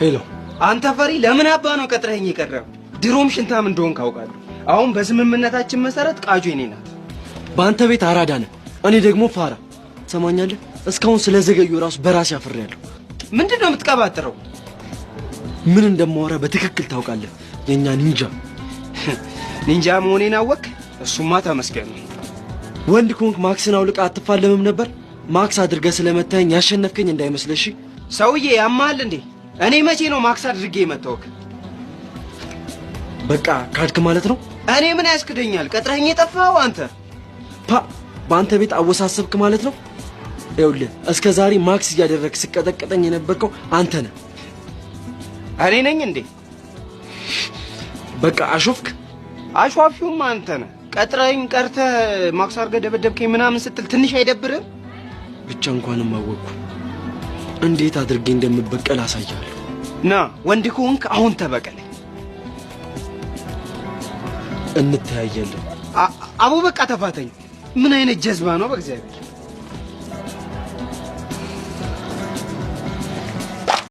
ሄሎ አንተ ፈሪ ለምን አባ ነው ቀጥረኸኝ የቀረው? ድሮም ሽንታም እንደሆን ካውቃለሁ። አሁን በስምምነታችን መሰረት ቃጁ የኔ ናት። በአንተ ቤት አራዳ ነህ፣ እኔ ደግሞ ፋራ። ሰማኛለህ? እስካሁን ስለዘገዩ ራሱ በራሴ አፍሬያለሁ። ምንድነው የምትቀባጥረው? ምን እንደማወራ በትክክል ታውቃለህ። የኛ ኒንጃ ኒንጃ መሆኔን አወቅ? እሱማ ተመስገን ነው። ወንድ ኮንክ ማክስን አውልቃ አትፋለምም ነበር? ማክስ አድርገህ ስለመታኝ ያሸነፍከኝ እንዳይመስልሽ። ሰውዬ ያማል እንዴ? እኔ መቼ ነው ማክስ አድርጌ የመታወክ? በቃ ካድክ ማለት ነው? እኔ ምን ያስክደኛል? ቀጥረኸኝ የጠፋኸው አንተ። በአንተ ቤት አወሳሰብክ ማለት ነው? ይኸውልህ እስከ ዛሬ ማክስ እያደረግህ ስቀጠቅጠኝ የነበርከው አንተ ነህ። እኔ ነኝ እንዴ? በቃ አሾፍክ። አሿፊውም አንተ ነህ። ቀጥረኝ ቀርተህ ማክስ አድርገህ ደበደብከኝ ምናምን ስትል ትንሽ አይደብርም? ብቻ እንኳንም አወቅኩ። እንዴት አድርጌ እንደምበቀል አሳያለሁ። ና ወንድ ከሆንክ አሁን ተበቀለኝ። እንተያያለን። አቡ በቃ ተፋተኝ። ምን አይነት ጀዝባ ነው በእግዚአብሔር።